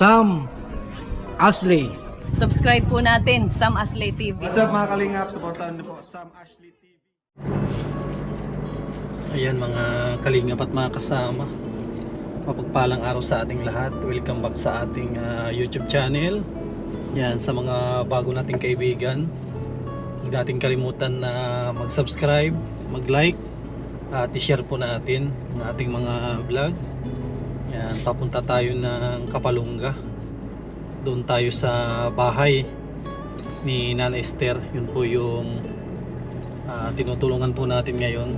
Sam Ashley. Subscribe po natin, Sam Ashley TV. What's up mga kalingap, supportahan niyo po Sam Ashley TV. Ayan mga kalingap at mga kasama, mapagpalang araw sa ating lahat. Welcome back sa ating YouTube channel. Yan, sa mga bago nating kaibigan, huwag nating kalimutan na mag-subscribe, mag-like at i-share po natin ang ating mga vlog. Yan, papunta tayo ng Kapalungga. Doon tayo sa bahay ni Nana Esther. Yun po yung tinutulungan po natin ngayon.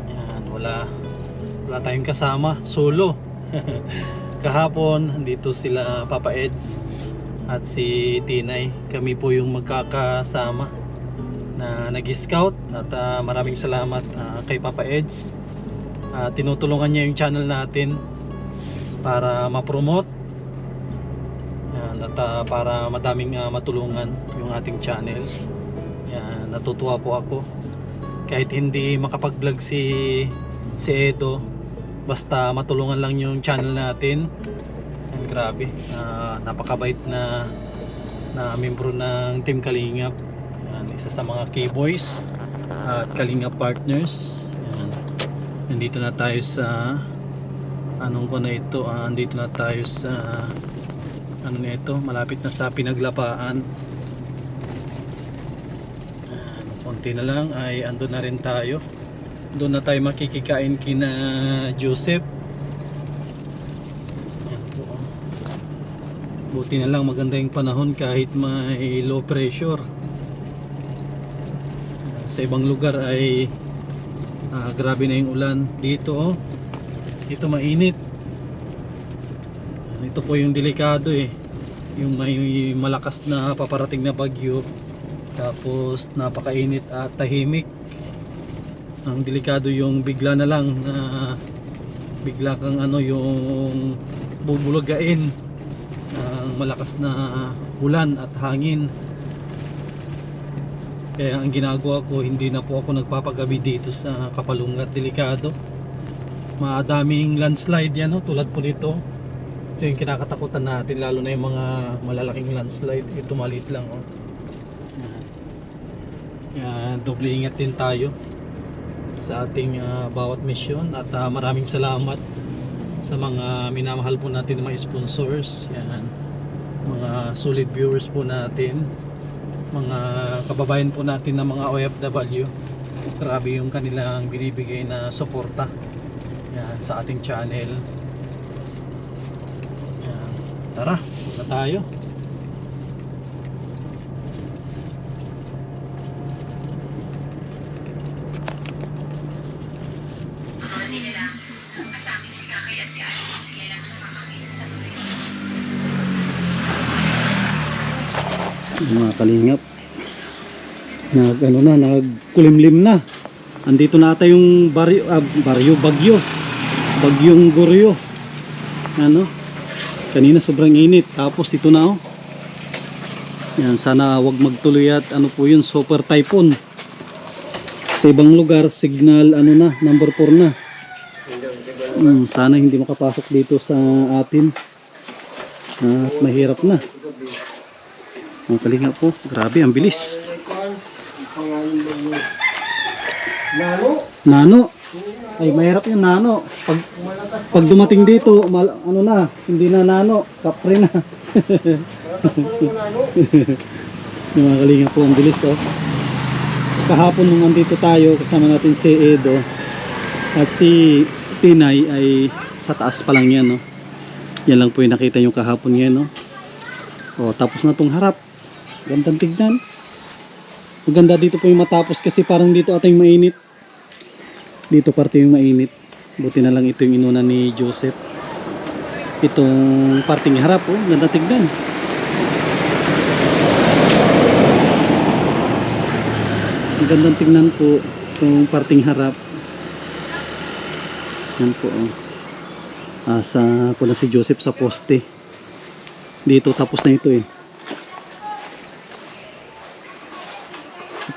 Yan, wala tayong kasama, solo. Kahapon dito sila Papa Eds at si Tinay. Kami po yung magkakasama na nag-scout at maraming salamat kay Papa Eds. Tinutulungan niya yung channel natin para ma-promote at para madaming matulungan yung ating channel. Yan, natutuwa po ako kahit hindi makapag-vlog si Edo, basta matulungan lang yung channel natin. Yan, grabe, napakabait na membro ng Team Kalingap. Yan, isa sa mga K-Boys at Kalingap partners. Yan. Nandito na tayo sa anong ko na ito, andito na tayo sa ano na ito, malapit na sa Pinaglapaan. Konti na lang ay andun na rin tayo. Doon na tayo makikikain kina Joseph. Yan po. Buti na lang maganda yung panahon kahit may low pressure. Sa ibang lugar ay grabe na yung ulan. Dito dito mainit. Ito po yung delikado yung may malakas na paparating na bagyo, tapos napakainit at tahimik. Ang delikado yung bigla na lang na bigla kang yung bubulagain ng malakas na ulan at hangin. Kaya ang ginagawa ko, hindi na po ako nagpapagabi dito sa Kapalungga. Delikado, madaming landslide yan tulad po nito. Ito yung kinakatakutan natin, lalo na yung mga malalaking landslide. Ito maliit lang Yan, doble ingat din tayo sa ating bawat mission. At maraming salamat sa mga minamahal po natin ng mga sponsors. Yan, mga solid viewers po natin, mga kababayan po natin na mga OFW. Grabe yung kanilang binibigay na suporta yan sa ating channel. Yan, tara, na tayo. Mga kalingap, nagkulimlim na. Andito na ata yung bagyong Goryo. Kanina sobrang init, tapos ito na Yan, sana wag magtuloy at po yun, super typhoon. Sa ibang lugar signal number 4 na. Sana hindi makapasok dito sa atin. At mahirap na. Mga kalingap po, grabe ang bilis. Nano. Ay, mahirap yung nano. Pag dumating dito, hindi na nano, kapre na. Yung mga kalingap po, ang bilis Kahapon nung andito tayo, kasama natin si Edo at si Tinay, ay sa taas pa lang yan Yan lang po yung nakita yung kahapon yan tapos na tong harap. Gandang tignan. Maganda dito po yung matapos kasi parang dito atay mainit. Dito parte yung mainit. Buti na lang ito yung inuna ni Joseph. Itong parting harap gandang tignan. Gandang tignan po itong parting harap. Yan po asa ko na si Joseph sa poste. Dito tapos na ito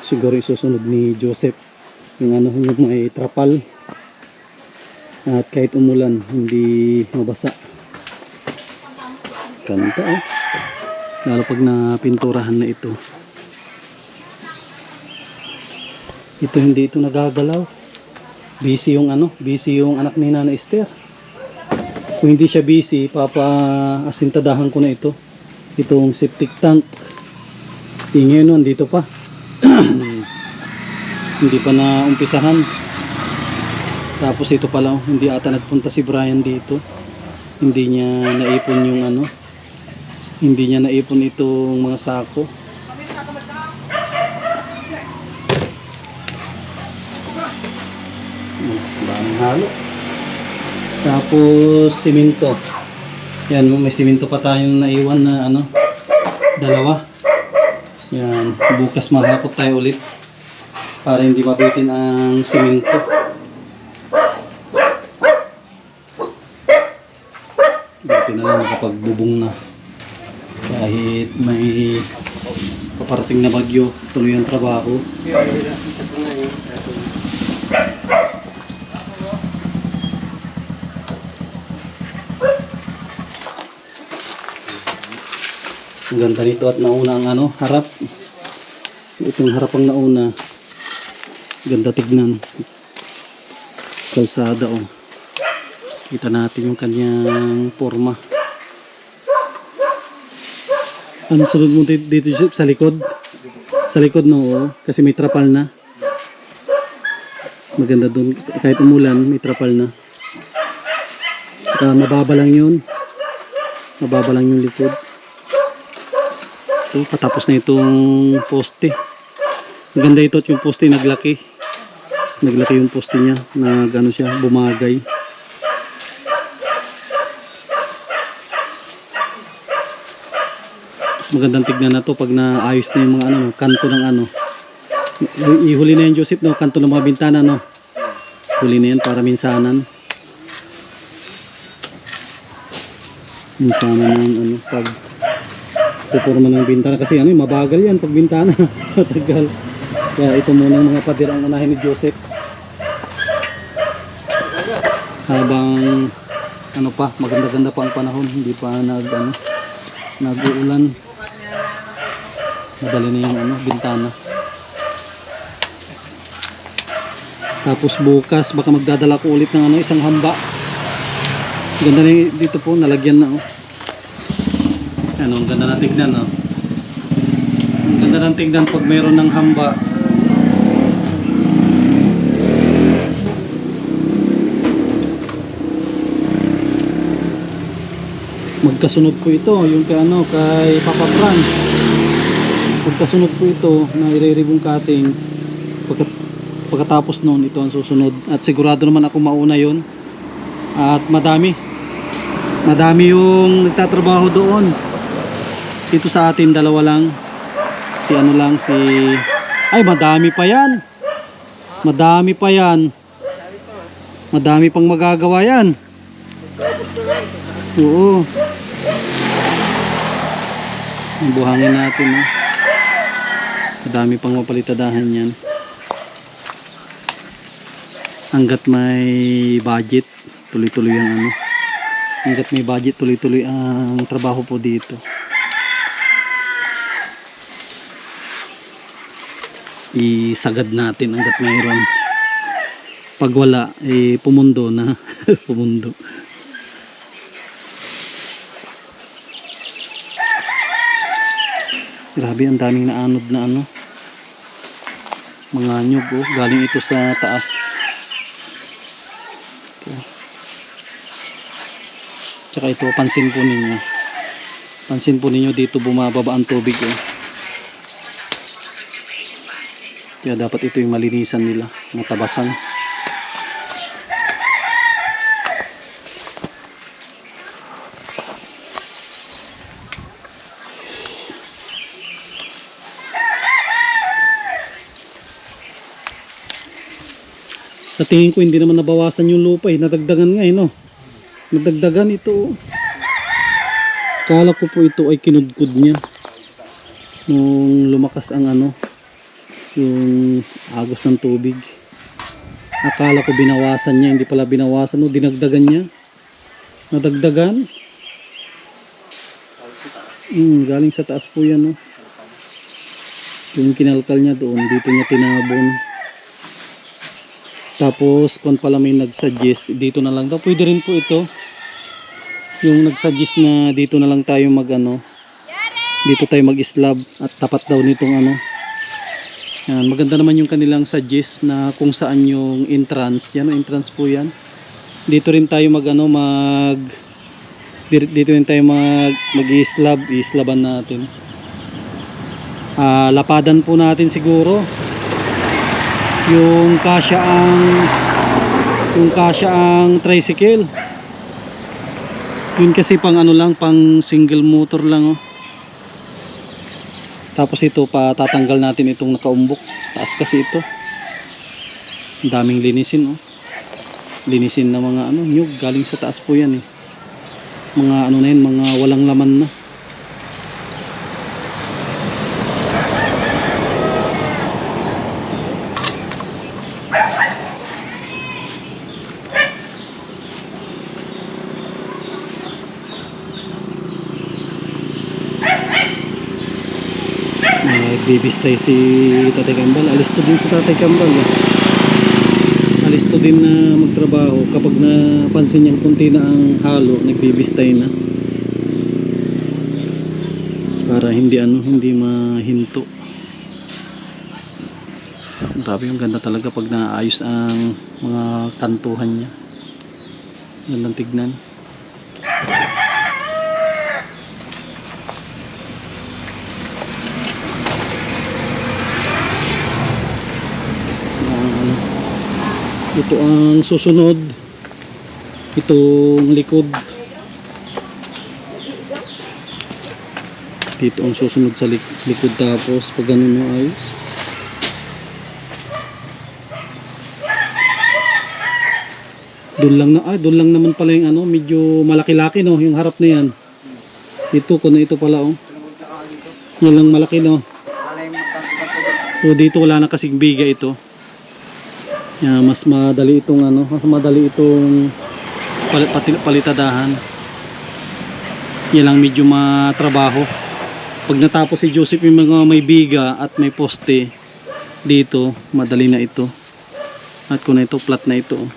siguro isusunod ni Joseph yung yung may trapal at kahit umulan hindi mabasa. Ganda oh. Lalo pag napinturahan na ito. Ito hindi ito nagagalaw. Busy yung busy yung anak ni Nana Esther. Kung hindi siya busy, asintadahan ko na ito. Itong septic tank. Ngayon nun, dito pa. Hindi pa na umpisahan. Tapos ito pala, hindi ata nagpunta si Brian dito. Hindi niya naipon yung hindi niya naipon itong mga sako. Daming halo. Tapos simento. Yan, may simento pa tayong naiwan na dalawa. Yan, bukas mahapot tayo ulit para hindi mabitin ang simento. Buti na lang nakapagbubong na. Kahit may paparating na bagyo, tuloy ang trabaho. Ang ganda nito at nauna ang harap. Itong harap ang nauna. Ganda tignan. Kalsada oh. Kita natin yung kanyang forma. Ano sunod mo dito sa likod? Sa likod no, kasi may trapal na. Maganda doon. Kahit umulan, may trapal na. Mababa lang yun. Mababa lang yung likod. Ito, patapos na itong poste. Ang ganda ito at yung poste naglaki. Naglaki yung poste niya. Siya, bumagay. Mas magandang tignan na to pag naayos na yung mga kanto ng ihuli na yan Joseph no, kanto ng mga bintana no. Huli na yan para minsanan. Minsanan ng pag puporma ng bintana kasi mabagal yan pag bintana. Matagal. Kaya ito muna ang mga pader ang unahin ni Joseph. Habang maganda-ganda pa ang panahon, hindi pa nag-uulan. Madali na yung bintana. Tapos bukas baka magdadala ko ulit ng isang hamba. Ganda na dito po, nalagyan na oh. Ang ganda na tignan oh. Ang ganda ng tignan pag mayroon ng hamba. Magkasunod po ito yung kay Papa Franz. Magkasunod po ito na i-ribbon cutting. Pagkatapos noon ito ang susunod. At sigurado naman ako mauna yon. At madami yung nagtatrabaho doon. Dito sa atin dalawa lang. Ay madami pa yan. Madami pa yan. Madami pang magagawa yan. Oo. Ang buhangin natin ha. Madami pang mapalitadahan yan. Hanggat may budget, tuloy-tuloy ang hanggat may budget, tuloy-tuloy ang trabaho po dito. Isagad natin hanggat mayroon. Pag wala, pumundo na. Pumundo. Grabe, ang daming naanod na mga nyug oh. Galing ito sa taas. Tsaka ito, pansin po ninyo dito bumababa ang tubig oh. Kaya dapat ito yung malinisan nila, matabasan. Sa tingin ko hindi naman nabawasan yung lupa nadagdagan nga no. Nadagdagan ito. Kala ko po ito ay kinudkod niya nung lumakas ang yung agos ng tubig. Akala ko binawasan niya, hindi pala binawasan, dinagdagan niya. Nadagdagan. Galing sa taas po yan, no? Yung kinalkal niya doon, dito niya tinabon. Tapos, kung pala may nag-suggest, dito na lang daw. Pwede rin po ito. Yung nag-suggest na dito na lang tayo dito tayo mag-slab at tapat daw nitong Yan, maganda naman yung kanilang suggest na kung saan yung entrance. Yan, entrance po yan. Dito rin tayo dito rin tayo mag-i-slab, i-slaban natin. Lapadan po natin siguro yung kasya ang tricycle. Yun kasi pang pang single motor lang, oh. Tapos ito patatanggal natin itong nakaumbok. Taas kasi ito. Ang daming linisin, oh. Linisin na mga nyug, galing sa taas po yan, eh. Mga na yun, mga walang laman na. Bibistay si Tatay Kambal. Alis to din si Tatay Kambal, eh. Alis to din na magtrabaho. Kapag napansin niyang kunti na ang halo, nagbibistay na para hindi mahinto. Grabe, yung ganda talaga pag naayos ang mga kantuhan niya. Gandang tignan. Ito ang susunod, itong likod, dito ang susunod sa likod. Tapos pag ganun ayos, doon lang naman pala yung medyo malaki-laki, no, yung harap na yan. Ito pala, oh, yun lang malaki, no. So dito wala na kasing biga ito. Yeah, mas madali itong palitadahan. Yan lang medyo matrabaho. Pag natapos si Joseph yung mga may biga at may poste dito, madali na ito. At kung ito flat na ito,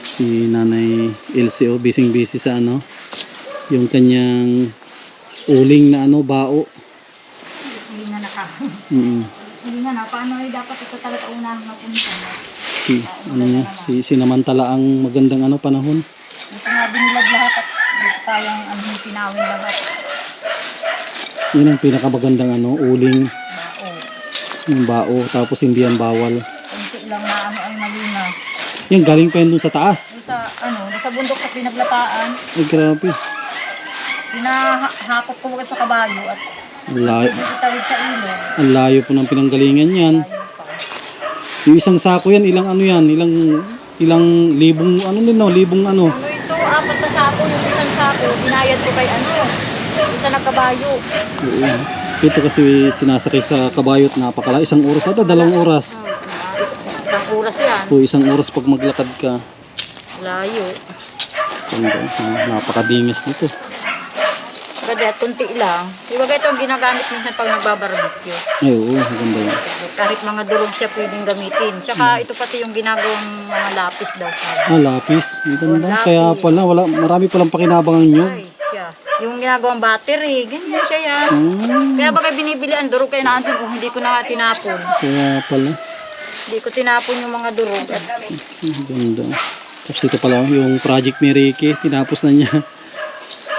si Nanay LCO busy sa yung kanyang uling na bao. Hindi na Hindi na, paano dapat ito talaga unang napunta? Sinamantala ang magandang panahon. Ito nga binilag lahat at dito tayong pinawin lahat. Yun ang pinakamagandang uling. Bao. Yung bao, tapos hindi yan bawal. Kunti lang na ang malinas. Yan, galing pa yun dun sa taas. Doon sa bundok sa pinaglataan. Ay, grabe. Pinahakot ko sa kabayo at tawid sa ilog. Ang layo po ng pinanggalingan yan. Yung isang sako yan, ilang libong libong Ito, 4 na sako, yung isang sako, binayad ko kay isa na kabayo. Oo. Ito kasi sinasakay sa kabayo at napakala. 1 oras ata, 2 oras. 1 oras yan. O 1 oras pag maglakad ka. Layo. Napakadingas nito. Kasi at kunti lang. Iba ito ang ginagamit minsan pag nagbabarbecue. Ay, oo, maganda yun. Kahit mga durog siya pwedeng gamitin. Tsaka ito pati yung ginagawang mga lapis daw. Lapis. Ganda. Kaya pala, marami palang pakinabangan nyo. Ay, siya. Yung ginagawang battery, ganyan siya yan. Kaya bagay binibili ang durog kaya natin kung hindi ko na tinapon. Kaya pala. Hindi ko tinapon yung mga durog. Ganda. Tapos ito pala, yung project ni Ricky, tinapos na niya.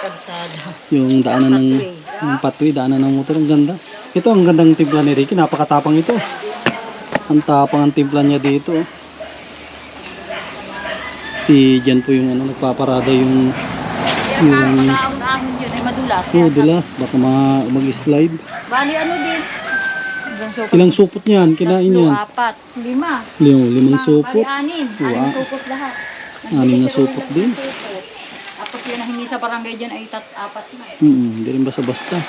Kalsada. Yung daanan ng pathway, daanan ng motor, ang ganda. Ito ang gandang timpla ni Ricky, napakatapang ito. Ang tapang ang timpla niya dito. Si Jan po yung nagpaparada yung Pag-ahon yun ay madulas. dulas, baka mag-slide. Bali din. Ilang supot niyan, kinain niyan? 4, 5. 5 supot. Bali 6. 6 supot lahat. 6 na supot din. Tapos yun ang hindi sa barangay dyan ay 4 na. Hindi rin basta-basta.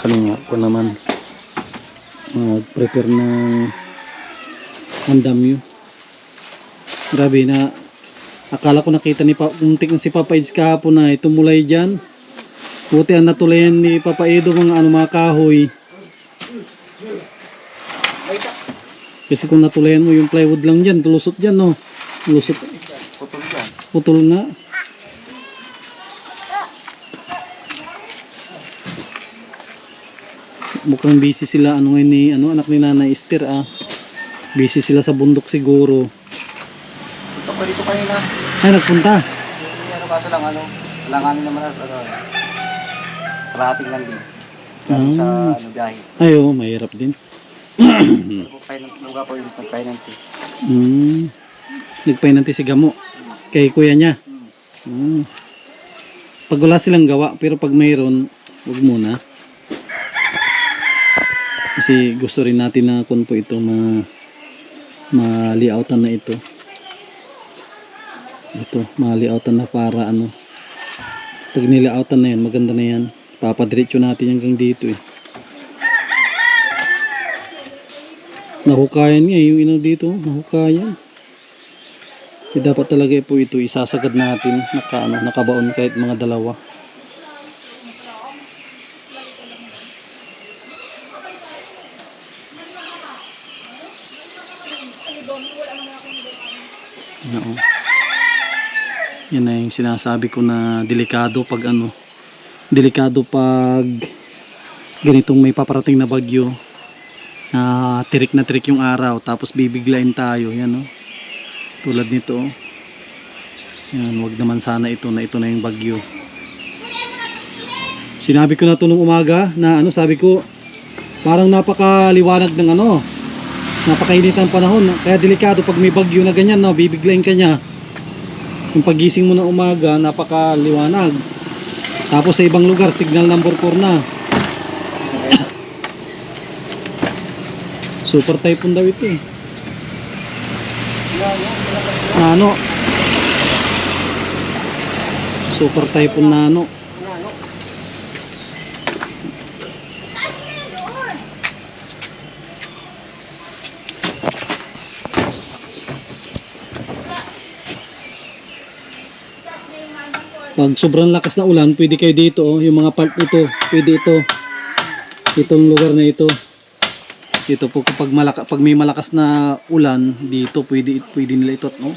Kanina po naman mag-prepare ng damyo. Grabe na Akala ko nakita ni Muntik na si Papa Eds kahapon na tumulay dyan. Buti ang natulayan ni Papa Edo mga mga kahoy. Kasi kung natulayan mo yung plywood lang dyan, tulusot dyan, no? Tulusot. Putol dyan. Putol nga. Mukhang busy sila, ngayon ni, anak ni Nanay Esther, Busy sila sa bundok siguro. Ito pa dito kanina. Ay, nagpunta. Kaso lang, langanin naman kalahating lang din. Galing sa, biyahe. Ay, oo, mahirap din. Lugar po yung nagpainanti. Nagpainanti si Gamo. Kay kuya niya. Pag wala silang gawa, pero pag mayroon, huwag muna. Kasi gusto rin natin na kung po ito ma-layoutan na ito. Ito, ma-layoutan na para pag nilayoutan na yan, maganda na yan. Papadiretso natin hanggang dito eh. Nahukayan niya yung dito, nahukayan. Dapat talaga po ito isasagad natin, nakabaon kahit mga dalawa. Yan na yung sinasabi ko na delikado pag ganitong may paparating na bagyo. Tirik na tirik yung araw tapos bibiglain tayo, yan tulad nito. Yan, wag naman sana ito na yung bagyo. Sinabi ko na ito nung umaga na sabi ko parang napakaliwanag ng napakainit ang panahon, kaya delikado pag may bagyo na ganyan, bibiglain ka niya. Yung pagising mo ng umaga, napakaliwanag. Tapos sa ibang lugar, signal number 4 na. Super typhoon daw ito eh. Super typhoon nano. Pag sobrang lakas na ulan, pwede kayo dito, yung mga part nito, pwede ito. Itong lugar na ito. Dito po pag may malakas na ulan dito, pwede nila ito, no?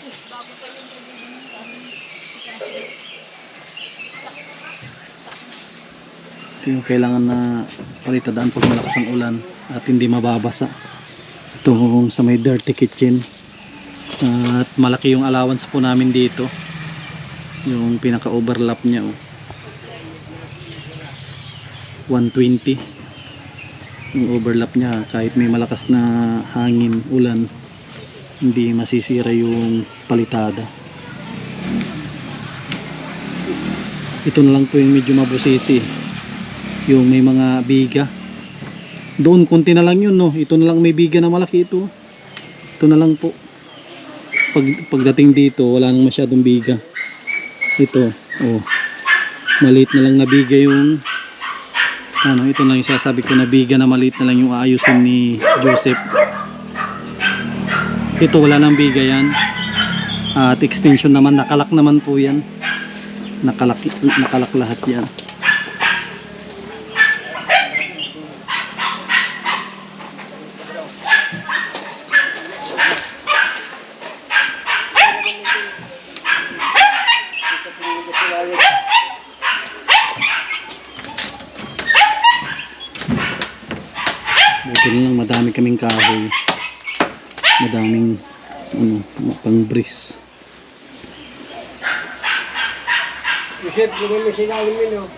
Ito yung kailangan na palitadaan pag malakas ang ulan at hindi mababasa. Ito sa may dirty kitchen. At malaki yung allowance po namin dito. Yung pinaka-overlap niya 120 yung overlap niya, kahit may malakas na hangin, ulan, hindi masisira yung palitada. Ito na lang po yung medyo mabusisi, yung may mga biga doon, konti na lang yun, ito na lang may biga na malaki. Ito na lang po. Pagdating dito wala nang masyadong biga. Ito, maliit na lang na biga yung ito lang yung sasabi ko na biga na maliit na lang yung aayusin ni Joseph. Ito wala nang biga yan. At extension naman, nakalak naman po yan. Nakalak lahat yan. Buti na lang madami kaming kahoy, madaming pang breeze. Chef, gawin mo sila alumin,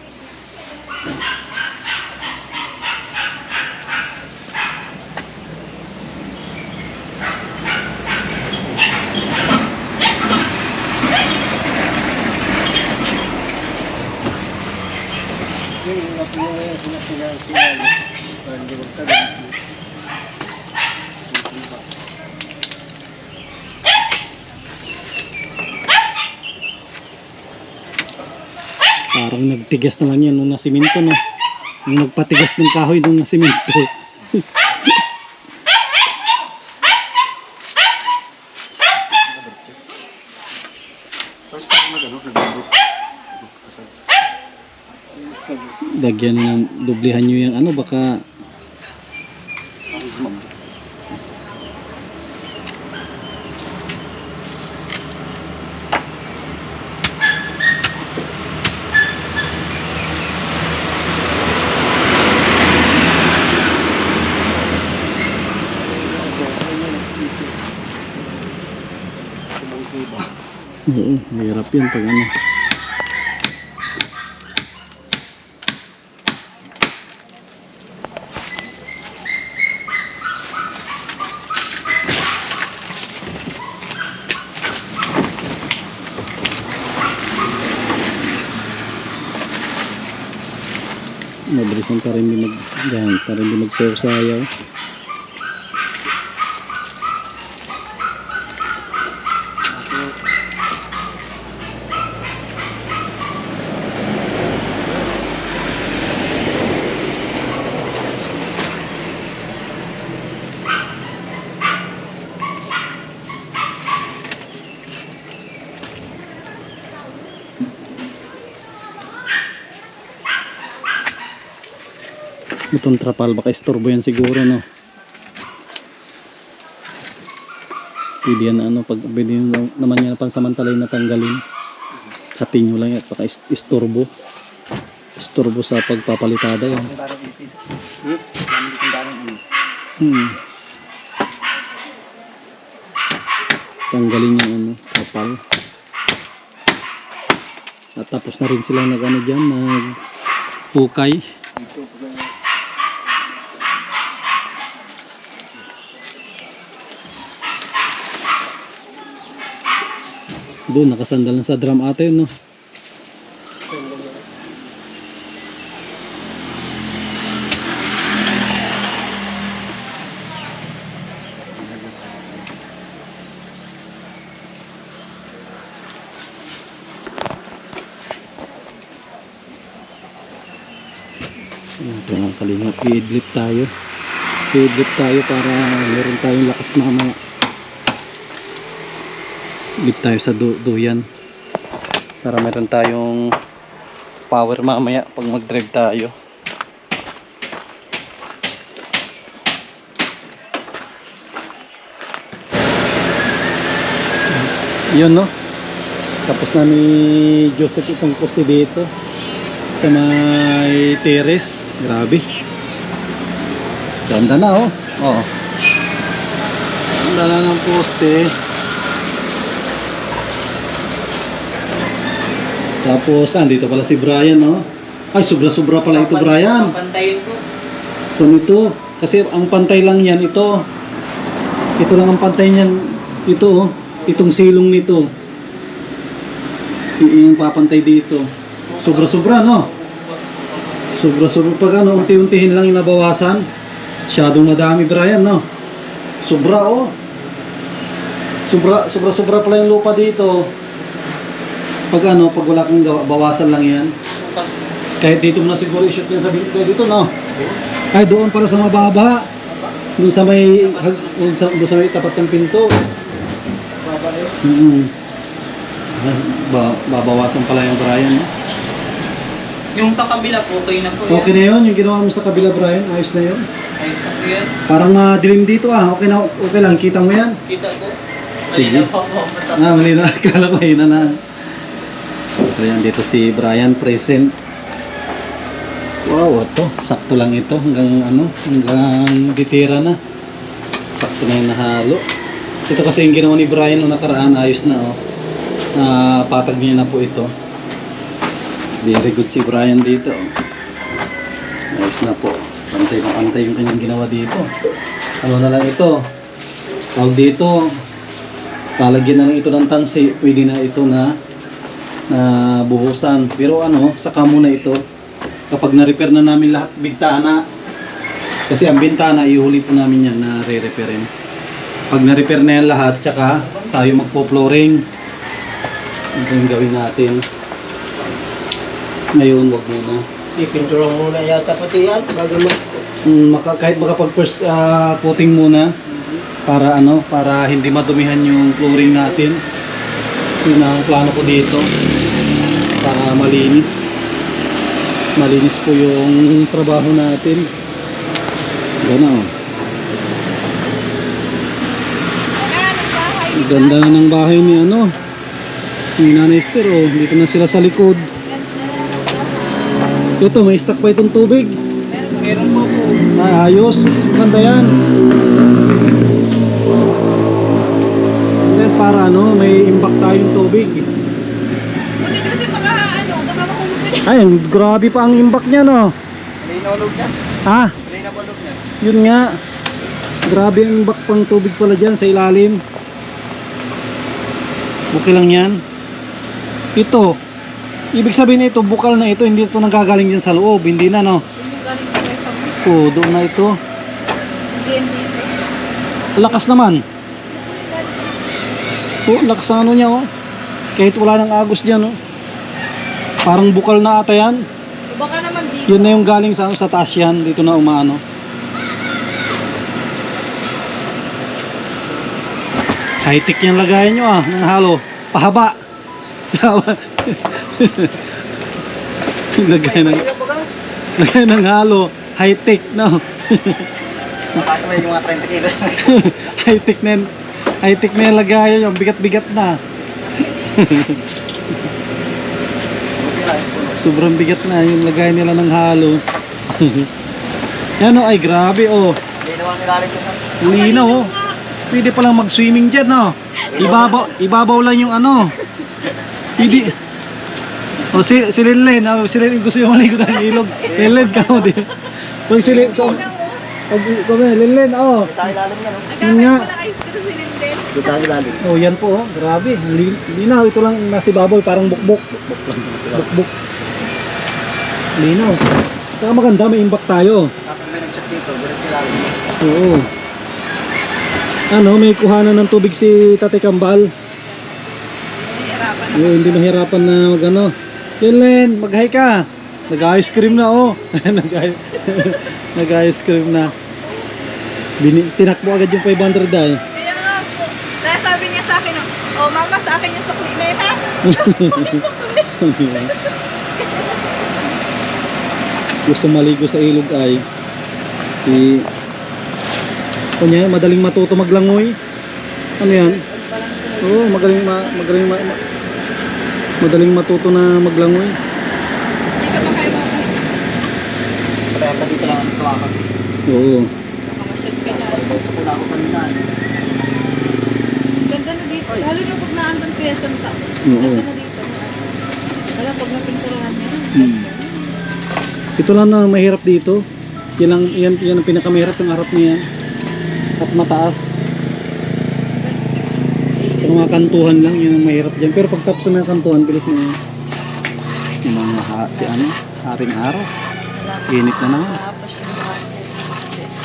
Parang nagtigas na lang yan nung nasiminto, no? Nung nagpatigas ng kahoy nung nasiminto. Lagyan nyo ng, dublihan nyo yung ano, baka oo, mahirap yan pag ano. Mabilisan para hindi yan, para hindi magsayaw-sayaw. Itong trapal, baka istorbo yan siguro, no? Pwede yan, ano, pwede naman yan pansamantalay na tanggalin. Sa tinyo lang yan, baka istorbo. Istorbo sa pagpapalitada yan. Tanggalin yung ano, trapal. At tapos na rin silang nag-ano dyan, nag-hukay. Doon, nakasandal na sa drum ate yun, no? Ito nga kalingap, i-idlip tayo. I-idlip tayo para meron tayong lakas mamaya. Idlip tayo sa duyan para meron tayong power mamaya pag mag-drive tayo. Yun, no? Tapos na ni Joseph itong poste dito sa may terrace. Grabe. Ganda na, oh. Oh. Ganda na ng poste. Tapos, dito pala si Brian, no? Ay, sobra-sobra pala ito, Brian. Pantayin ko. Ito nito. Kasi ang pantay lang yan, ito. Ito lang ang pantay niyan. Ito, oh. Itong silong nito. Yung papantay dito. Sobra-sobra, no? Sobra-sobra. Pag ano, unti-untihin lang yung nabawasan. Masyadong madami, Brian, no? Sobra, oh. Sobra-sobra pala yung lupa dito. Pag ano, pag wala kang gawa, bawasan lang yan. Kahit dito mo na siguro i-shoot yan sa video dito, no? Ay, doon para sa mababa. Doon sa may, doon sa may tapat ng pinto. Babawasan pala yung Brian, no? Yung sa kabila po, okay na po yan. Okay na yun, yung ginawa mo sa kabila, Brian, ayos na yun. Ayos na po yan. Parang dilim dito, okay na, okay lang, kita mo yan. Kita po. Sige. Ayun na po po. Mali na, akala ko yun na. Ito yan, dito si Brian, present. Wow, ito, sakto lang ito, hanggang ditira na. Sakto na yung nahalo. Ito kasi yung ginawa ni Brian nung nakaraan, ayos na, oh. Patag niya na po ito. Very good si Brian dito, oh. Ayos na po. Pantay yung kanyang ginawa dito. Ano na lang ito? Tawag dito, lalagyan na lang ito ng tansi. Pwede na ito na buhusan. Pero ano, saka muna ito kapag na-repair na namin lahat bintana. Kasi ang bintana, ihuli po namin yan na re-repairin. Pag na-repair na yan lahat, tsaka tayo magpo-flooring. Ito yung gawin natin. Ngayon, wag muna. Ipinturang muna yata pati yan. Bago Kahit makapag first footing muna para ano, para hindi madumihan yung flooring natin. Yun ang plano ko dito para malinis po yung trabaho natin. Gana oh. Ganda na ng bahay ni ano ni Nanay Esther oh. Dito na sila sa likod. Ito may stock pa itong tubig. Meron po po. Ayos, ganda yan. Then para ano, may imbak tayong tubig. Buti kasi baka mahulog. Ay, grabe pa ang imbak niya no. Malay na ulog niya. Ha? Malay na ulog niya. Yun nga. Grabe ang imbak pang tubig pala dyan sa ilalim. Okay lang yan. Ito, ibig sabihin ito, bukal na ito, hindi ito nagagaling dyan sa loob. Hindi na no. Yung galing po kayo sa buhay. Oh, doon na ito. Hindi. Lakas naman. Oh, lakas ang ano niya oh. Kahit wala nang agos dyan oh. Parang bukal na ata yan. Baka naman dito. Yun na yung galing sa taas yan. Dito na umaano. High-tech yung lagayan nyo ah. Ng halo. Pahaba. Lagay ng halo. High-tech no. Bakit may mga 30 kilos na. High-tech na yun. High-tech na yung lagayan yung bigat-bigat na. Sobrang bigat na yung lagay nila ng halo. Yan o, ay grabe o. Hindi naman nilalim yun. Linaw o. Pwede palang mag-swimming dyan no. Ibabaw lang yung ano. Pwede. O si Linlen, si Linlen gusto yung maligo ng ilog. Linlen ka mo di. Pag si Linlen, so, Linlen o. Hindi tayo lalim yan. Yun nga. Hindi tayo lalim. Oh, yan po oh. Grabe. Linaw, ito lang nasa baboy parang bukbok. Bukbok. Linaw. Tsaka maganda, may imbak tayo. Kapag may nag-chat dito, diretso lalim. Oo. Ano, may kuhanan ng tubig si Tate Kambal. Hindi mahirapan na mag ano. Len, mag-hi ka. Nag-ice cream na oh. Nag-ice cream na. Tinakbo agad yung 500 ay. Kaya nga po. Dahil sabi niya sa akin, oh mama sa akin yung sukli na yun ha. Gusto maligo sa ilog ay kunya, madaling matuto maglangoy. Ano yan? Oo, madaling matuto na maglangoy. Hindi ka ba kayo Kaya pa dito lang ang tuwakan. Oo. makamasyad ka na. Sa pula ko kanina. Ganda na dito. Lalo na pag naandang piyesa sa Oo. Ganda na dito. Wala pag napinturahan niya. Ito lang na mahirap dito. Yan ang pinakamahirap yung harap niya. At mataas. Sa mga kantuhan lang, yun ang mahirap dyan. Pero pag tapos sa mga kantuhan, bilis na yun. Yung mga haring araw. Init na naman. Tapos yung mga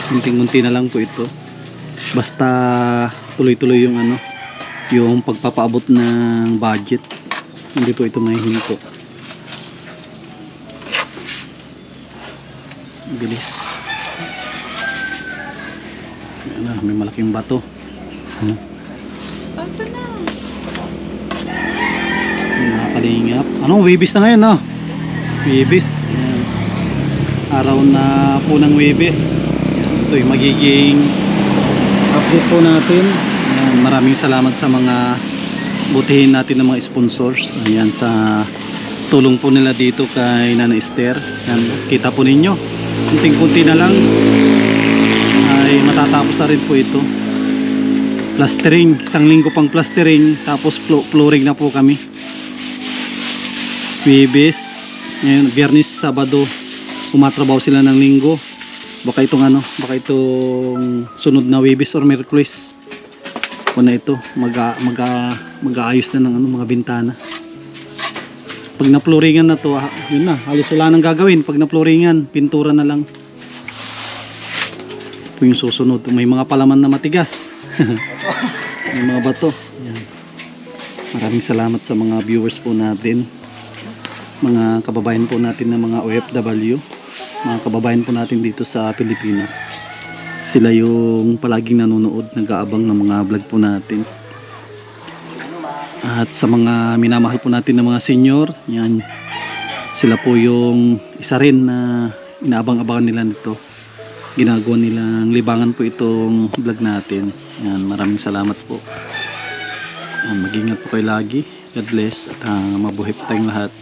Munting-munti na lang po ito. Basta tuloy-tuloy yung ano, yung pagpapaabot ng budget. Hindi po ito mahihinto. Bilis. Ayan na, may malaking bato. Ito na. Nakakalingap. Anong Webis na ngayon no? Webis. Ayan. Araw na po ng Webis. Ayan, ito yung magiging update po natin. Ayan, maraming salamat sa mga butihin natin ng mga sponsors. Ayan, sa tulong po nila dito kay Nana Esther. Ayan, kita po ninyo. Kunting-kunti na lang ay matatapos na rin po ito. Plastering, isang linggo pang plastering, tapos flooring na po kami. Webis, ngayon Biyernes, Sabado umatrabaho sila ng linggo. Baka itong sunod na Webis or Miyerkules na ito mag-aayos na ng mga bintana. Pag na-flooringan na to, yun na, halos wala nang gagawin. Pag na-flooringan, pintura na lang. Ito yung susunod. May mga palaman na matigas. May mga bato. Yan. Maraming salamat sa mga viewers po natin. Mga kababayan po natin na mga OFW. Mga kababayan po natin dito sa Pilipinas. Sila yung palaging nanonood, nag-aabang ng mga vlog po natin. At sa mga minamahal po natin ng mga senior, yan, sila po yung isa rin na inaabang-abangan nila nito. Ginagawa nilang libangan po itong vlog natin. Yan, maraming salamat po. Yan, mag-ingat po kayo lagi. God bless at mabuhay po tayong lahat.